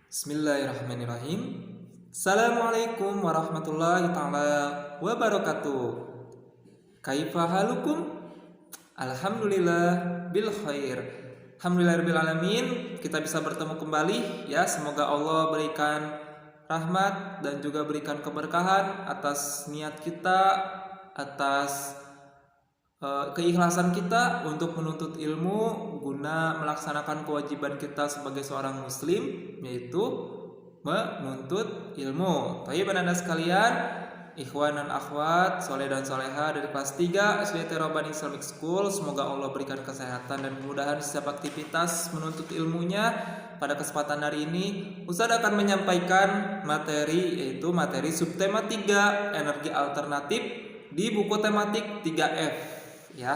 Bismillahirrahmanirrahim. Assalamualaikum warahmatullahi taala wabarakatuh. Kaifa halukum? Alhamdulillah bil khair. Alhamdulillahirabbil alamin. Kita bisa bertemu kembali ya. Semoga Allah berikan rahmat dan juga berikan keberkahan atas niat kita, atas keikhlasan kita untuk menuntut ilmu guna melaksanakan kewajiban kita sebagai seorang muslim, yaitu menuntut ilmu. Baik Anda sekalian, ikhwan dan akhwat, soleh dan soleha dari kelas 3 SDT Rabbani Islamic School, semoga Allah berikan kesehatan dan kemudahan setiap aktivitas menuntut ilmunya. Pada kesempatan hari ini Ustadz akan menyampaikan materi, yaitu materi subtema 3 energi alternatif di buku tematik 3F ya.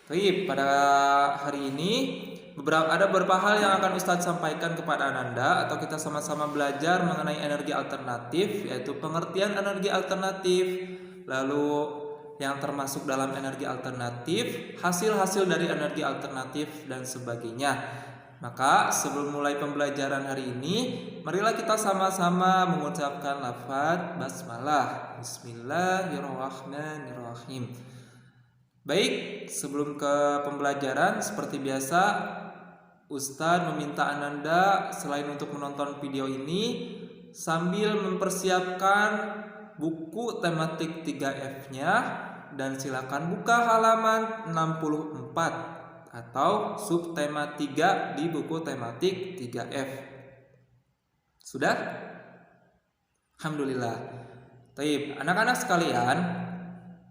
Baik, pada hari ini ada beberapa hal yang akan Ustadz sampaikan kepada Anda, atau kita sama-sama belajar mengenai energi alternatif, yaitu pengertian energi alternatif, lalu yang termasuk dalam energi alternatif, hasil-hasil dari energi alternatif dan sebagainya. Maka sebelum mulai pembelajaran hari ini, marilah kita sama-sama mengucapkan lafaz basmalah. Bismillahirrahmanirrahim. Baik, sebelum ke pembelajaran, seperti biasa Ustadz meminta Anda selain untuk menonton video ini, sambil mempersiapkan buku tematik 3F-nya, dan silakan buka halaman 64 atau subtema 3 di buku tematik 3F. Sudah? Alhamdulillah. Baik, anak-anak sekalian,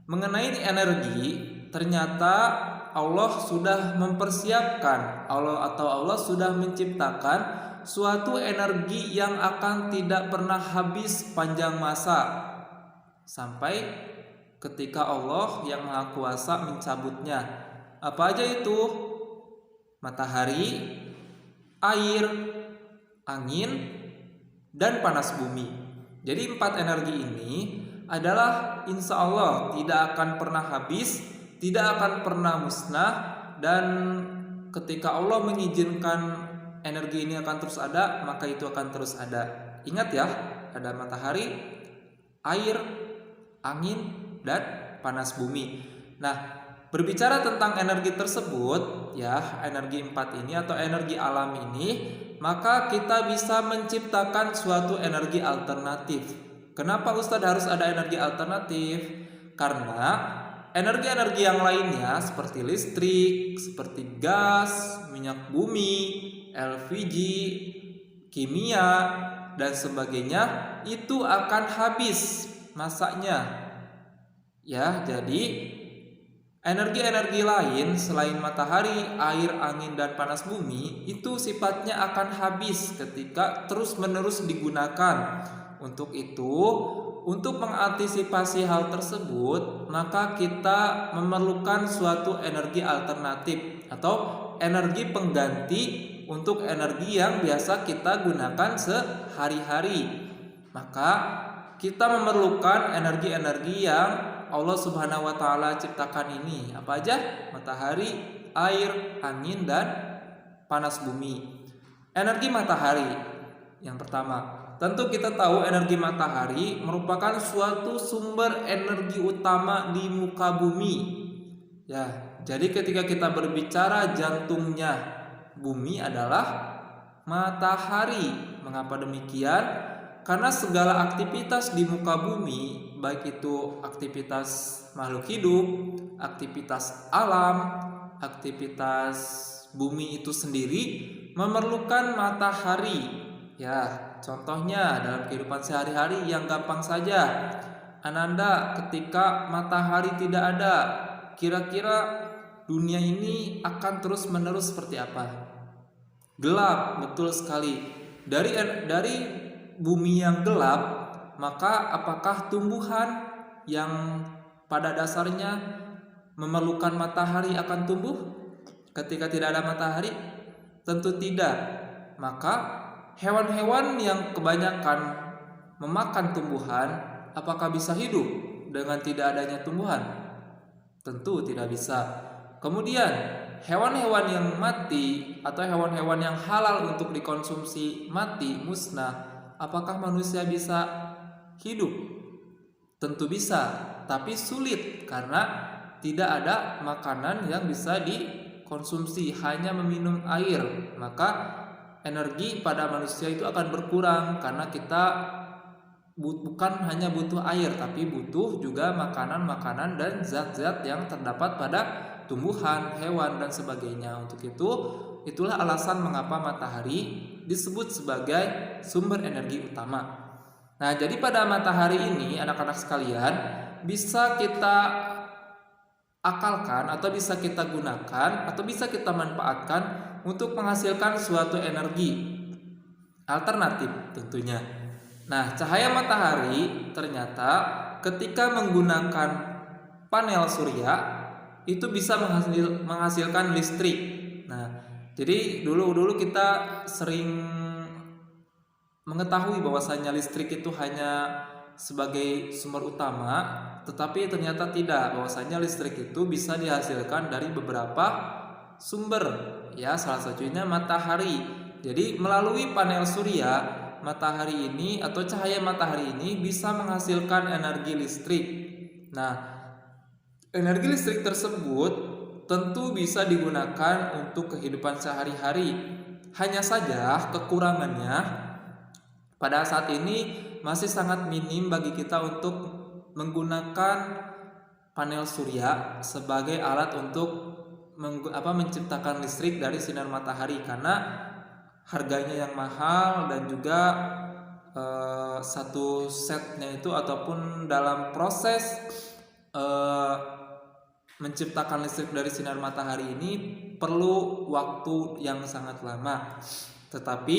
mengenai energi, ternyata Allah sudah mempersiapkan, Allah sudah menciptakan suatu energi yang akan tidak pernah habis panjang masa, sampai ketika Allah yang Maha Kuasa mencabutnya. Apa aja itu? Matahari, air, angin, dan panas bumi. Jadi 4 energi ini adalah insya Allah tidak akan pernah habis, tidak akan pernah musnah, dan ketika Allah mengizinkan energi ini akan terus ada, maka itu akan terus ada. Ingat ya, ada matahari, air, angin, dan panas bumi. Nah, berbicara tentang energi tersebut ya, energi 4 ini atau energi alam ini, maka kita bisa menciptakan suatu energi alternatif. Kenapa Ustadz harus ada energi alternatif? Karena energi-energi yang lainnya seperti listrik, seperti gas, minyak bumi, LPG, kimia, dan sebagainya itu akan habis masanya. Ya, jadi energi-energi lain selain matahari, air, angin, dan panas bumi itu sifatnya akan habis ketika terus-menerus digunakan. Untuk itu, untuk mengantisipasi hal tersebut, maka kita memerlukan suatu energi alternatif atau energi pengganti untuk energi yang biasa kita gunakan sehari-hari. Maka kita memerlukan energi-energi yang Allah Subhanahu wa taala ciptakan ini. Apa aja? Matahari, air, angin, dan panas bumi. Energi matahari yang pertama. Tentu kita tahu energi matahari merupakan suatu sumber energi utama di muka bumi. Ya, jadi ketika kita berbicara jantungnya bumi adalah matahari. Mengapa demikian? Karena segala aktivitas di muka bumi, baik itu aktivitas makhluk hidup, aktivitas alam, aktivitas bumi itu sendiri memerlukan matahari. Ya, contohnya dalam kehidupan sehari-hari yang gampang saja. Ananda, ketika matahari tidak ada, kira-kira dunia ini akan terus-menerus seperti apa? Gelap, betul sekali. Dari bumi yang gelap, maka apakah tumbuhan yang pada dasarnya memerlukan matahari akan tumbuh ketika tidak ada matahari? Tentu tidak. Maka hewan-hewan yang kebanyakan memakan tumbuhan, apakah bisa hidup dengan tidak adanya tumbuhan? Tentu tidak bisa. Kemudian hewan-hewan yang mati atau hewan-hewan yang halal untuk dikonsumsi mati, musnah, apakah manusia bisa hidup? Tentu bisa, tapi sulit karena tidak ada makanan yang bisa dikonsumsi, hanya meminum air. Maka energi pada manusia itu akan berkurang karena kita bukan hanya butuh air, tapi butuh juga makanan-makanan dan zat-zat yang terdapat pada tumbuhan, hewan, dan sebagainya. Untuk itu, itulah alasan mengapa matahari disebut sebagai sumber energi utama. Nah, jadi pada matahari ini, anak-anak sekalian, bisa kita akalkan atau bisa kita gunakan atau bisa kita manfaatkan untuk menghasilkan suatu energi alternatif tentunya. Nah, cahaya matahari ternyata ketika menggunakan panel surya itu bisa menghasilkan listrik. Nah, jadi dulu kita sering mengetahui bahwasanya listrik itu hanya sebagai sumber utama, tetapi ternyata tidak, bahwasanya listrik itu bisa dihasilkan dari beberapa sumber, ya, salah satunya matahari. Jadi melalui panel surya, matahari ini atau cahaya matahari ini bisa menghasilkan energi listrik. Nah, energi listrik tersebut tentu bisa digunakan untuk kehidupan sehari-hari. Hanya saja kekurangannya pada saat ini masih sangat minim bagi kita untuk menggunakan panel surya sebagai alat untuk menciptakan listrik dari sinar matahari, karena harganya yang mahal dan juga satu setnya itu ataupun dalam proses menciptakan listrik dari sinar matahari ini perlu waktu yang sangat lama. Tetapi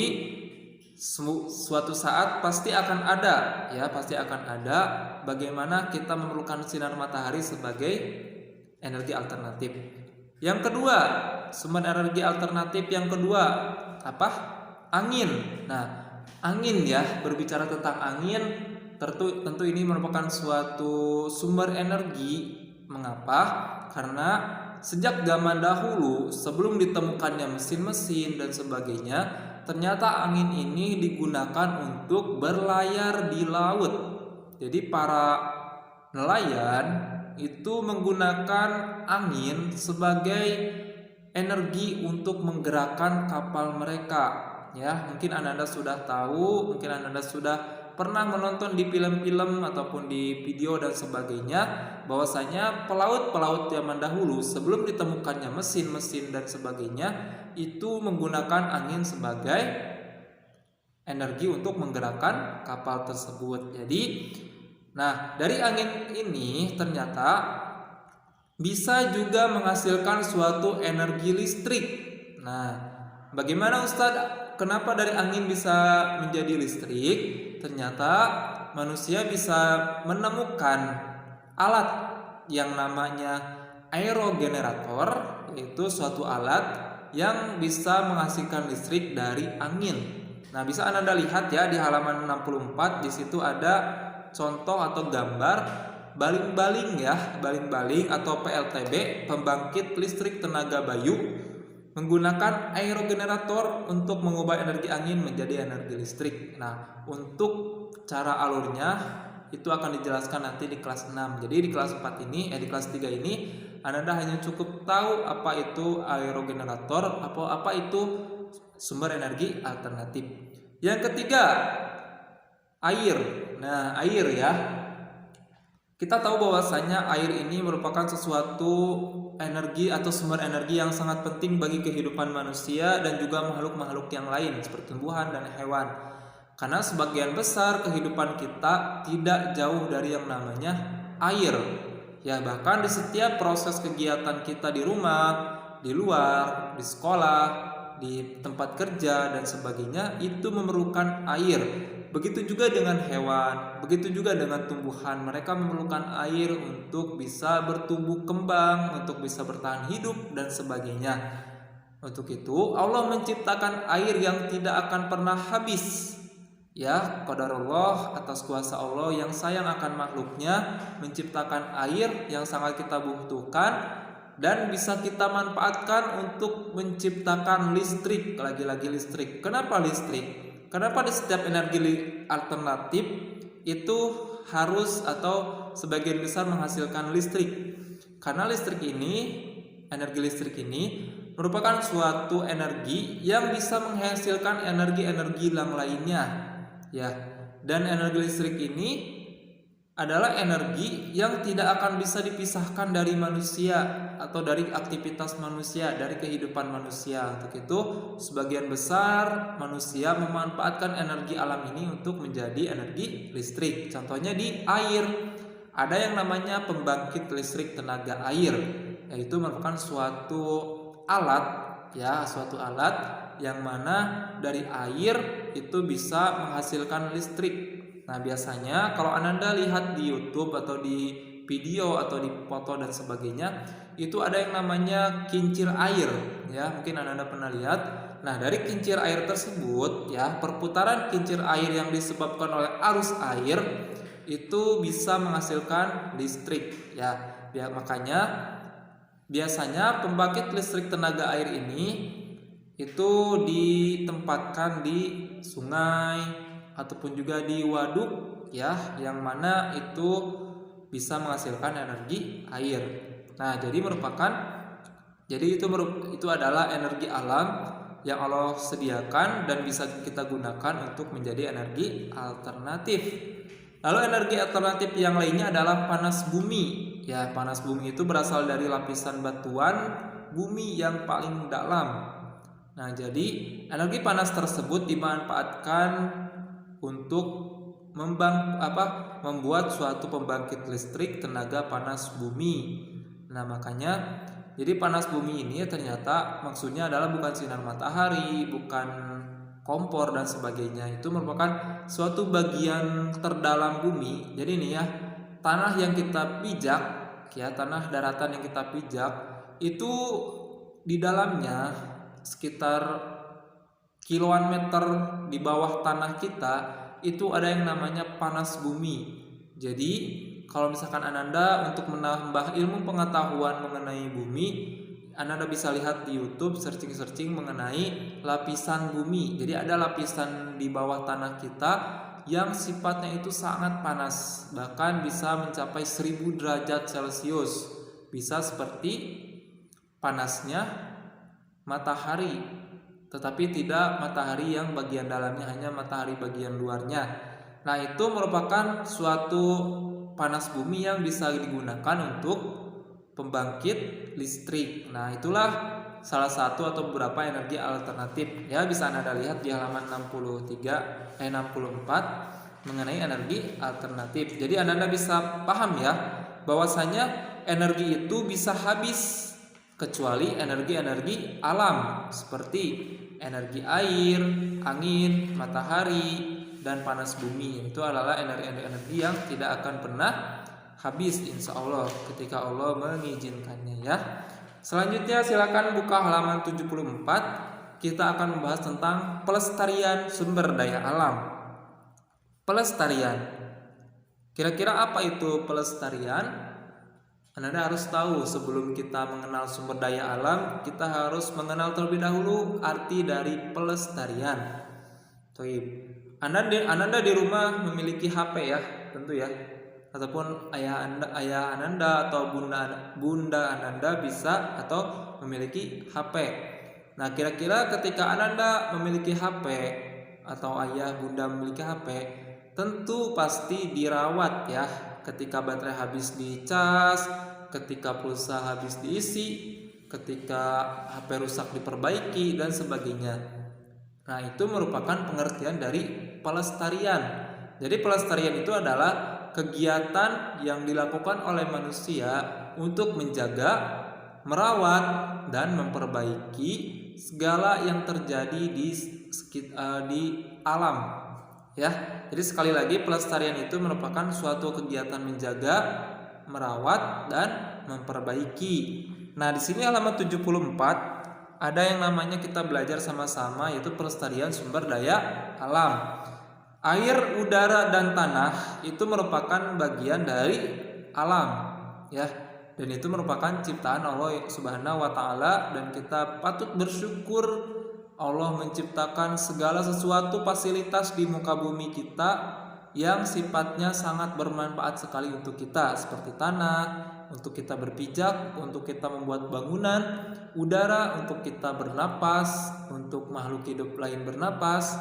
suatu saat pasti akan ada, ya, pasti akan ada bagaimana kita memerlukan sinar matahari sebagai energi alternatif. Yang kedua, sumber energi alternatif yang kedua apa? Angin. Nah, angin, ya, berbicara tentang angin, tentu ini merupakan suatu sumber energi. Mengapa? Karena sejak zaman dahulu sebelum ditemukannya mesin-mesin dan sebagainya, ternyata angin ini digunakan untuk berlayar di laut. Jadi para nelayan itu menggunakan angin sebagai energi untuk menggerakkan kapal mereka. Ya, mungkin Anda sudah tahu, mungkin Anda sudah pernah menonton di film-film ataupun di video dan sebagainya, bahwasanya pelaut-pelaut zaman dahulu sebelum ditemukannya mesin-mesin dan sebagainya itu menggunakan angin sebagai energi untuk menggerakkan kapal tersebut. Jadi, nah, dari angin ini ternyata bisa juga menghasilkan suatu energi listrik. Nah, bagaimana Ustadz? Kenapa dari angin bisa menjadi listrik? Ternyata manusia bisa menemukan alat yang namanya aerogenerator, yaitu suatu alat yang bisa menghasilkan listrik dari angin. Nah, bisa Anda lihat, ya, di halaman 64, di situ ada contoh atau gambar baling-baling, ya, baling-baling atau PLTB, pembangkit listrik tenaga bayu, menggunakan aerogenerator untuk mengubah energi angin menjadi energi listrik. Nah, untuk cara alurnya itu akan dijelaskan nanti di kelas 6. Jadi di kelas 4 ini, di kelas 3 ini Anda hanya cukup tahu apa itu aerogenerator, apa itu sumber energi alternatif. Yang ketiga, air. Nah, air, ya. Kita tahu bahwasanya air ini merupakan sesuatu energi atau sumber energi yang sangat penting bagi kehidupan manusia dan juga makhluk-makhluk yang lain seperti tumbuhan dan hewan. Karena sebagian besar kehidupan kita tidak jauh dari yang namanya air. Ya, bahkan di setiap proses kegiatan kita di rumah, di luar, di sekolah, di tempat kerja dan sebagainya itu memerlukan air. Begitu juga dengan hewan, begitu juga dengan tumbuhan. Mereka memerlukan air untuk bisa bertumbuh kembang, untuk bisa bertahan hidup dan sebagainya. Untuk itu Allah menciptakan air yang tidak akan pernah habis. Ya, qadarullah, atas kuasa Allah yang sayang akan makhluknya, menciptakan air yang sangat kita butuhkan dan bisa kita manfaatkan untuk menciptakan listrik. Lagi-lagi listrik. Kenapa listrik? Kenapa di setiap energi alternatif itu harus atau sebagian besar menghasilkan listrik? Karena energi listrik ini merupakan suatu energi yang bisa menghasilkan energi-energi yang lainnya, ya. Dan energi listrik ini adalah energi yang tidak akan bisa dipisahkan dari manusia atau dari aktivitas manusia, dari kehidupan manusia. Untuk itu, sebagian besar manusia memanfaatkan energi alam ini untuk menjadi energi listrik. Contohnya di air, ada yang namanya pembangkit listrik tenaga air, yaitu merupakan suatu alat yang mana dari air itu bisa menghasilkan listrik. Nah, biasanya kalau Ananda lihat di YouTube atau di video atau di foto dan sebagainya, itu ada yang namanya kincir air, ya. Mungkin Ananda pernah lihat. Nah, dari kincir air tersebut, ya, perputaran kincir air yang disebabkan oleh arus air itu bisa menghasilkan listrik, ya. Makanya biasanya pembangkit listrik tenaga air ini itu ditempatkan di sungai ataupun juga di waduk, ya, yang mana itu bisa menghasilkan energi air. Nah, jadi itu adalah energi alam yang Allah sediakan dan bisa kita gunakan untuk menjadi energi alternatif. Lalu energi alternatif yang lainnya adalah panas bumi. Ya, panas bumi itu berasal dari lapisan batuan bumi yang paling dalam. Nah, jadi energi panas tersebut dimanfaatkan untuk membuat suatu pembangkit listrik tenaga panas bumi. Nah, makanya jadi panas bumi ini ternyata maksudnya adalah bukan sinar matahari, bukan kompor dan sebagainya. Itu merupakan suatu bagian terdalam bumi. Jadi ini ya, tanah yang kita pijak, ya, tanah daratan yang kita pijak itu di dalamnya sekitar kiloan meter di bawah tanah kita itu ada yang namanya panas bumi. Jadi kalau misalkan Ananda untuk menambah ilmu pengetahuan mengenai bumi, Ananda bisa lihat di YouTube, searching mengenai lapisan bumi. Jadi ada lapisan di bawah tanah kita yang sifatnya itu sangat panas, bahkan bisa mencapai 1000 derajat Celcius. Bisa seperti panasnya matahari, tetapi tidak matahari yang bagian dalamnya, hanya matahari bagian luarnya. Nah, itu merupakan suatu panas bumi yang bisa digunakan untuk pembangkit listrik. Nah, itulah salah satu atau beberapa energi alternatif. Ya, bisa Anda lihat di halaman 64 mengenai energi alternatif. Jadi Anda bisa paham ya bahwasanya energi itu bisa habis kecuali energi-energi alam seperti energi air, angin, matahari, dan panas bumi. Itu adalah energi yang tidak akan pernah habis insya Allah ketika Allah mengizinkannya, ya. Selanjutnya silakan buka halaman 74. Kita akan membahas tentang pelestarian sumber daya alam. Pelestarian. Kira-kira apa itu pelestarian? Anda harus tahu sebelum kita mengenal sumber daya alam, kita harus mengenal terlebih dahulu arti dari pelestarian. Anda di rumah memiliki HP, ya, tentu ya. Ataupun ayah Ananda atau bunda Ananda bisa atau memiliki HP. Nah, kira-kira ketika Ananda memiliki HP atau ayah bunda memiliki HP, tentu pasti dirawat, ya. Ketika baterai habis dicas, ketika pulsa habis diisi, ketika HP rusak diperbaiki dan sebagainya. Nah, itu merupakan pengertian dari pelestarian. Jadi pelestarian itu adalah kegiatan yang dilakukan oleh manusia untuk menjaga, merawat, dan memperbaiki segala yang terjadi di alam, ya. Jadi sekali lagi pelestarian itu merupakan suatu kegiatan menjaga, merawat, dan memperbaiki. Nah, di sini halaman 74 ada yang namanya kita belajar sama-sama, yaitu pelestarian sumber daya alam. Air, udara, dan tanah itu merupakan bagian dari alam, ya. dan itu merupakan ciptaan Allah Subhanahu wa taala, dan kita patut bersyukur Allah menciptakan segala sesuatu fasilitas di muka bumi kita yang sifatnya sangat bermanfaat sekali untuk kita, seperti tanah untuk kita berpijak, untuk kita membuat bangunan, udara untuk kita bernapas, untuk makhluk hidup lain bernapas,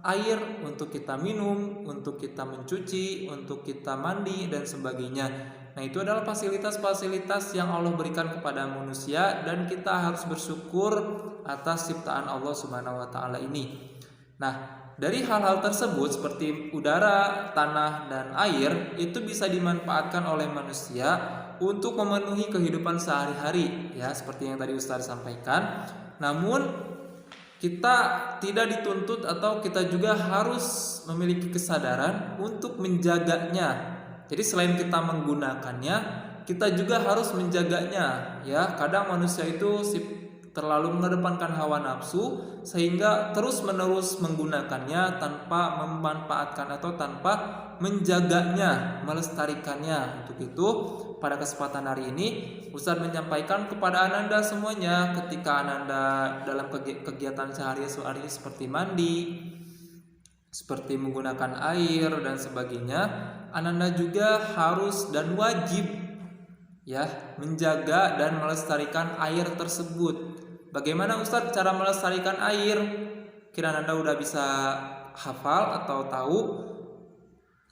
air untuk kita minum, untuk kita mencuci, untuk kita mandi dan sebagainya. Nah, itu adalah fasilitas-fasilitas yang Allah berikan kepada manusia, dan kita harus bersyukur atas ciptaan Allah Subhanahu wa taala ini. Nah, dari hal-hal tersebut seperti udara, tanah, dan air itu bisa dimanfaatkan oleh manusia untuk memenuhi kehidupan sehari-hari, ya, seperti yang tadi Ustaz sampaikan. Namun kita tidak dituntut atau kita juga harus memiliki kesadaran untuk menjaganya. Jadi selain kita menggunakannya, kita juga harus menjaganya, ya. Kadang manusia itu terlalu mengedepankan hawa nafsu sehingga terus-menerus menggunakannya tanpa memanfaatkan atau tanpa menjaganya, melestarikannya. Untuk itu, pada kesempatan hari ini Ustaz menyampaikan kepada Ananda semuanya, ketika Ananda dalam kegiatan sehari-hari seperti mandi, seperti menggunakan air dan sebagainya, Ananda juga harus dan wajib, ya, menjaga dan melestarikan air tersebut. Bagaimana Ustadz cara melestarikan air? Kira Ananda udah bisa hafal atau tahu?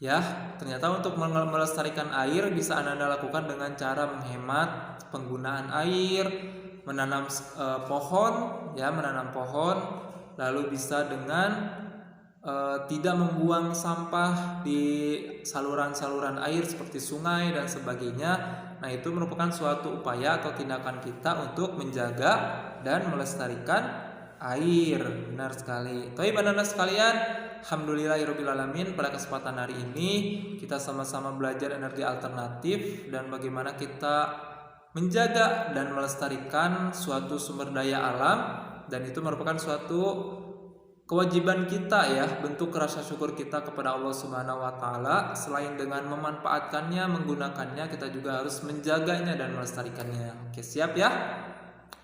Ya, ternyata untuk melestarikan air bisa Ananda lakukan dengan cara menghemat penggunaan air, menanam pohon, ya, menanam pohon, lalu bisa dengan tidak membuang sampah di saluran-saluran air seperti sungai dan sebagainya. Nah, itu merupakan suatu upaya atau tindakan kita untuk menjaga dan melestarikan air. Benar sekali. Teman-teman sekalian, alhamdulillahirabbil alamin, pada kesempatan hari ini kita sama-sama belajar energi alternatif dan bagaimana kita menjaga dan melestarikan suatu sumber daya alam, dan itu merupakan suatu kewajiban kita, ya, bentuk rasa syukur kita kepada Allah Subhanahu wa taala. Selain dengan memanfaatkannya, menggunakannya, kita juga harus menjaganya dan melestarikannya. Oke, siap ya?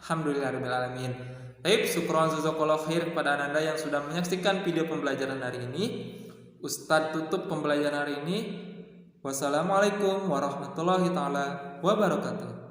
Alhamdulillahirabbil alamin. Baik, syukron jazakallahu khair kepada Anda yang sudah menyaksikan video pembelajaran hari ini. Ustadz tutup pembelajaran hari ini. Wassalamualaikum warahmatullahi taala wabarakatuh.